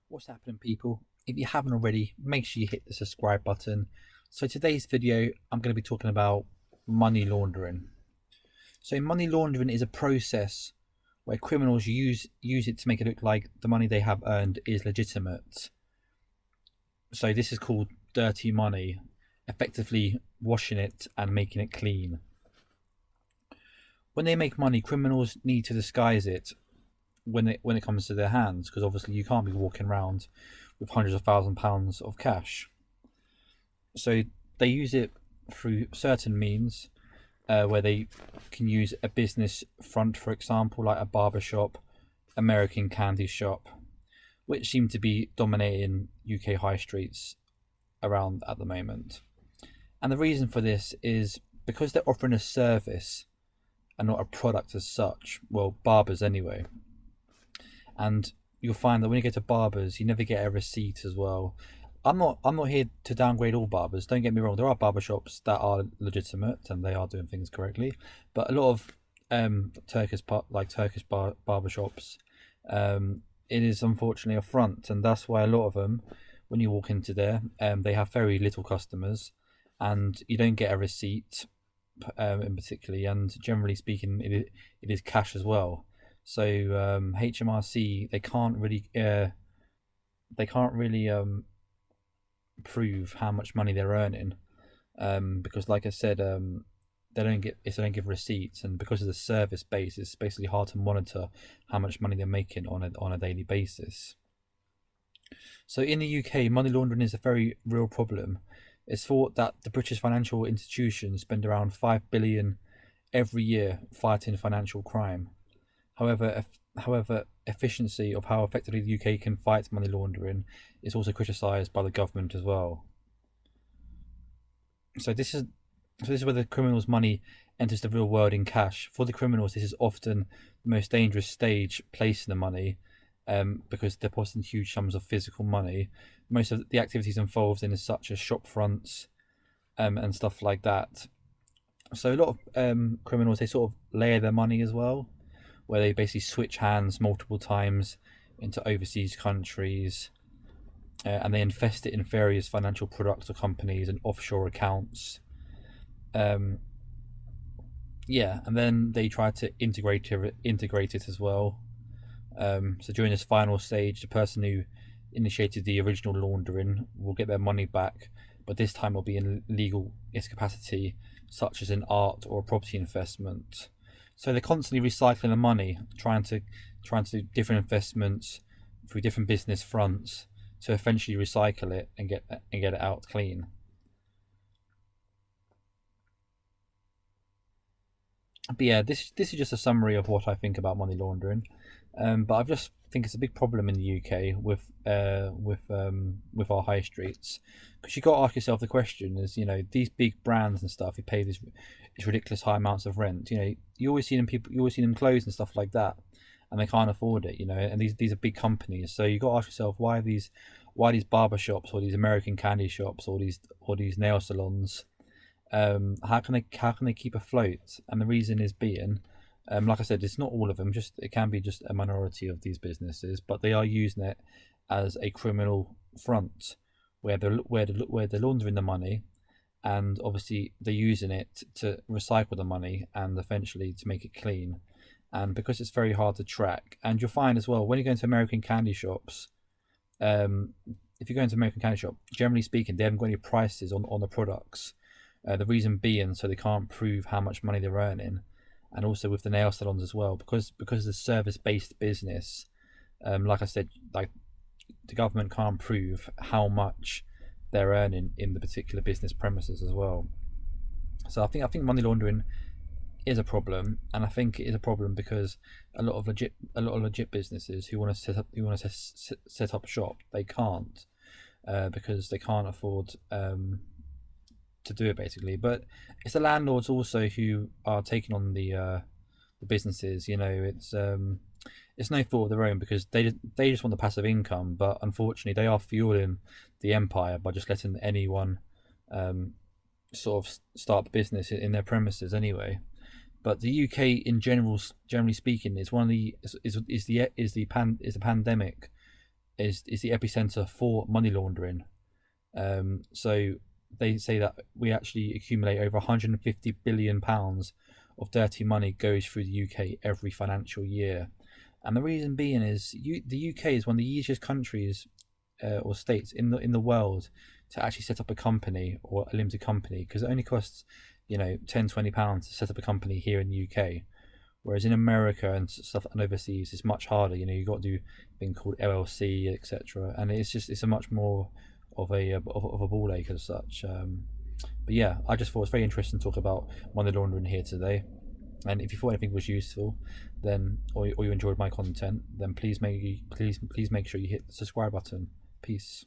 What's happening, people? If you haven't already, make sure you hit the subscribe button. So today's video, I'm going to be talking about money laundering. So money laundering is a process where criminals use it to make it look like the money they have earned is legitimate. So this is called dirty money, effectively washing it and making it clean. When they make money, criminals need to disguise it when it comes to their hands, because obviously you can't be walking around with hundreds of £1,000s of cash. So they use it through certain means, where they can use a business front, for example, like a barber shop, American candy shop, which seem to be dominating UK high streets around at the moment. And the reason for this is because they're offering a service and not a product as such. Well, barbers anyway. And you'll find that when you go to barbers, you never get a receipt as well. I'm not here to downgrade all barbers. Don't get me wrong. There are barbershops that are legitimate and they are doing things correctly, but a lot of Turkish barbershops, it is unfortunately a front, and that's why a lot of them, when you walk into there, they have very little customers, and you don't get a receipt, in particularly, and generally speaking, it is cash as well. So HMRC, they can't really prove how much money they're earning, because like I said, they don't give receipts, and because of the service base, it's basically hard to monitor how much money they're making on a daily basis. So in the UK, money laundering is a very real problem. It's thought that the British financial institutions spend around 5 billion every year fighting financial crime. However, efficiency of how effectively the UK can fight money laundering is also criticised by the government as well. So this is where the criminals' money enters the real world in cash. For the criminals, this is often the most dangerous stage, placing the money, because they're depositing huge sums of physical money. Most of the activities involved in is such as shop fronts, and stuff like that. So a lot of criminals, they sort of layer their money as well, where they basically switch hands multiple times into overseas countries, and they invest it in various financial products or companies and offshore accounts. Yeah, and then they try to integrate it as well. So during this final stage, the person who initiated the original laundering will get their money back, but this time will be in legal capacity, such as in art or a property investment. So they're constantly recycling the money, trying to do different investments through different business fronts to eventually recycle it and get it out clean. But yeah, this is just a summary of what I think about money laundering. But I just think it's a big problem in the UK with our high streets, because you got to ask yourself the question: is, these big brands and stuff who pay these ridiculous high amounts of rent. You always see them closed and stuff like that, and they can't afford it. And these are big companies, so you got to ask yourself why these barber shops or these American candy shops or these nail salons, how can they keep afloat? And the reason is being, like I said, it's not all of them. It can be just a minority of these businesses, but they are using it as a criminal front, where they're laundering the money, and obviously they're using it to recycle the money and eventually to make it clean. And because it's very hard to track, and you'll find as well when you go into American candy shops, if you go into American candy shop, generally speaking, they haven't got any prices on the products. The reason being, so they can't prove how much money they're earning, and also with the nail salons as well, because the service based business, like I said, like the government can't prove how much they're earning in the particular business premises as well. So I think money laundering is a problem, and I think it is a problem because a lot of legit businesses who want to set up shop, they can't, because they can't afford to do it basically. But it's the landlords also who are taking on the businesses. It's no fault of their own, because they just want the passive income, but unfortunately they are fueling the empire by just letting anyone sort of start the business in their premises anyway. But the UK in general, generally speaking, is one of the is the pandemic is the epicenter for money laundering. So they say that we actually accumulate over 150 billion pounds of dirty money goes through the UK every financial year. And the reason being is the UK is one of the easiest countries or states in the world to actually set up a company or a limited company, because it only costs, you know, £10-20 to set up a company here in the UK. Whereas in America and stuff and overseas, it's much harder. You know, you've got to do a thing called LLC, etc. And it's a much more of a ball ache as such. But yeah, I just thought it's very interesting to talk about money laundering here today. And if you thought anything was useful, then or you enjoyed my content, then please make sure you hit the subscribe button. Peace.